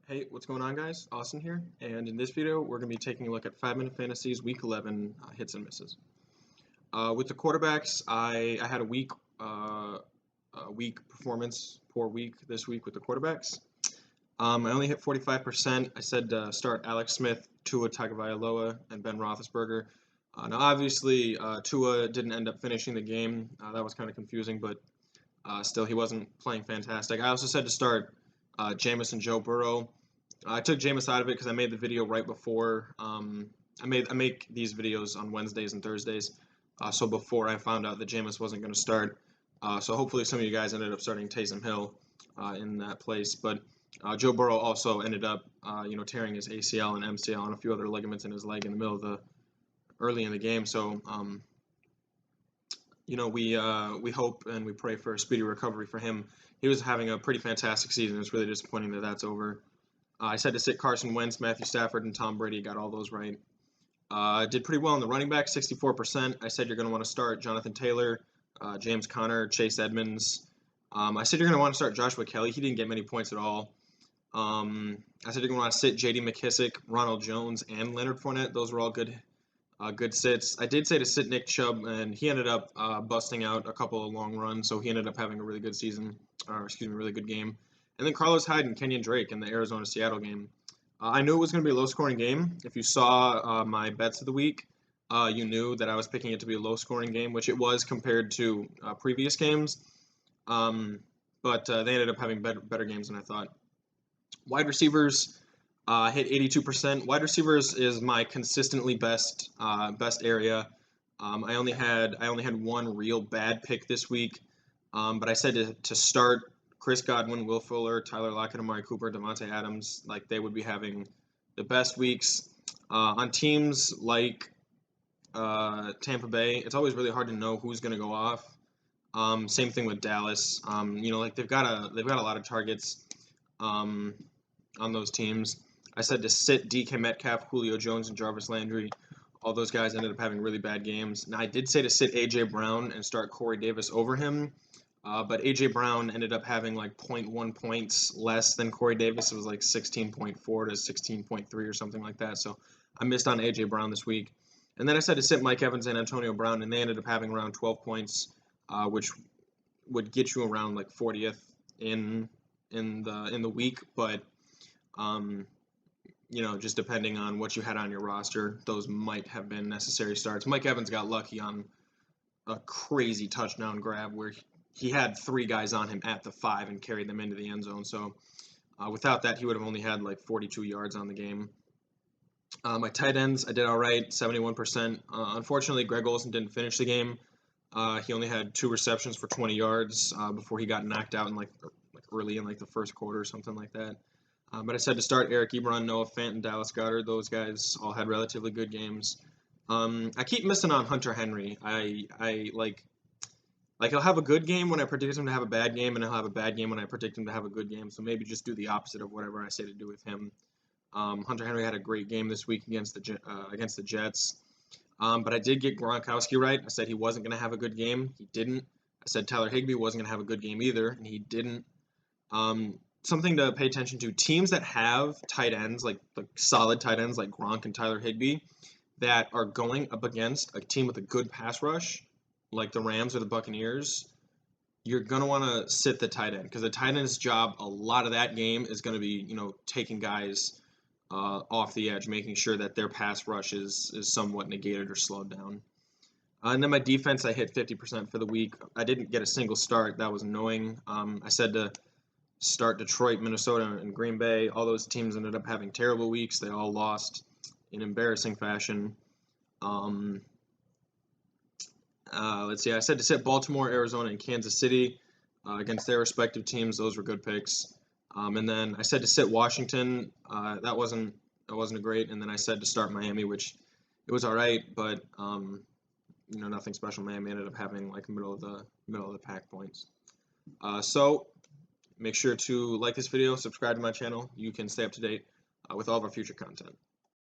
Hey, what's going on, guys? Austin here, and in this video, we're going to be taking a look at 5-Minute Fantasies Week 11 hits and misses. With the quarterbacks, I had a weak performance, poor week this week with the quarterbacks. I only hit 45%. I said start Alex Smith, Tua Tagovailoa, and Ben Roethlisberger. Now, obviously, Tua didn't end up finishing the game. That was kind of confusing, but still, he wasn't playing fantastic. I also said to start Jameis and Joe Burrow. I took Jameis out of it because I made the video right before. I make these videos on Wednesdays and Thursdays, so before I found out that Jameis wasn't going to start. So hopefully some of you guys ended up starting Taysom Hill in that place. But Joe Burrow also ended up, tearing his ACL and MCL and a few other ligaments in his leg in the middle of the early in the game. So we hope and we pray for a speedy recovery for him. He was having a pretty fantastic season. It's really disappointing that that's over. I said to sit Carson Wentz, Matthew Stafford, and Tom Brady. Got all those right. Did pretty well in the running back, 64%. I said you're going to want to start Jonathan Taylor, James Conner, Chase Edmonds. I said you're going to want to start Joshua Kelly. He didn't get many points at all. I said you're going to want to sit J.D. McKissick, Ronald Jones, and Leonard Fournette. Those were all good sits. I did say to sit Nick Chubb, and he ended up busting out a couple of long runs, so he ended up having a really good season, really good game. And then Carlos Hyde and Kenyon Drake in the Arizona-Seattle game. I knew it was going to be a low-scoring game. If you saw my bets of the week, you knew that I was picking it to be a low-scoring game, which it was compared to previous games. But they ended up having better games than I thought. Wide receivers hit 82%. Wide receivers is my consistently best area. I only had one real bad pick this week, but I said to start Chris Godwin, Will Fuller, Tyler Lockett, Amari Cooper, Davante Adams. Like they would be having the best weeks on teams like Tampa Bay. It's always really hard to know who's going to go off. Same thing with Dallas. They've got a lot of targets on those teams. I said to sit DK Metcalf, Julio Jones, and Jarvis Landry. All those guys ended up having really bad games. Now I did say to sit AJ Brown and start Corey Davis over him. But A.J. Brown ended up having like 0.1 points less than Corey Davis. It was like 16.4 to 16.3 or something like that. So I missed on A.J. Brown this week. And then I said to sit Mike Evans and Antonio Brown, and they ended up having around 12 points, which would get you around like 40th in the week. But just depending on what you had on your roster, those might have been necessary starts. Mike Evans got lucky on a crazy touchdown grab where he had three guys on him at the 5 and carried them into the end zone. So without that, he would have only had like 42 yards on the game. My tight ends, I did all right, 71%. Unfortunately, Greg Olsen didn't finish the game. He only had 2 receptions for 20 yards before he got knocked out in like early in like the first quarter or something like that. But I said to start Eric Ebron, Noah Fant, and Dallas Goedert. Those guys all had relatively good games. I keep missing on Hunter Henry. I he'll have a good game when I predict him to have a bad game, and he'll have a bad game when I predict him to have a good game. So maybe just do the opposite of whatever I say to do with him. Hunter Henry had a great game this week against the Jets. But I did get Gronkowski right. I said he wasn't going to have a good game. He didn't. I said Tyler Higbee wasn't going to have a good game either, and he didn't. Something to pay attention to: teams that have tight ends, like solid tight ends like Gronk and Tyler Higbee, that are going up against a team with a good pass rush, like the Rams or the Buccaneers, you're going to want to sit the tight end because the tight end's job, a lot of that game is going to be, taking guys off the edge, making sure that their pass rush is somewhat negated or slowed down. And then my defense, I hit 50% for the week. I didn't get a single start. That was annoying. I said to start Detroit, Minnesota, and Green Bay. All those teams ended up having terrible weeks. They all lost in embarrassing fashion. Let's see. I said to sit Baltimore, Arizona, and Kansas City against their respective teams. Those were good picks. And then I said to sit Washington. That wasn't great. And then I said to start Miami, which it was all right, but nothing special. Miami ended up having like middle of the pack points. So make sure to like this video, subscribe to my channel. You can stay up to date with all of our future content.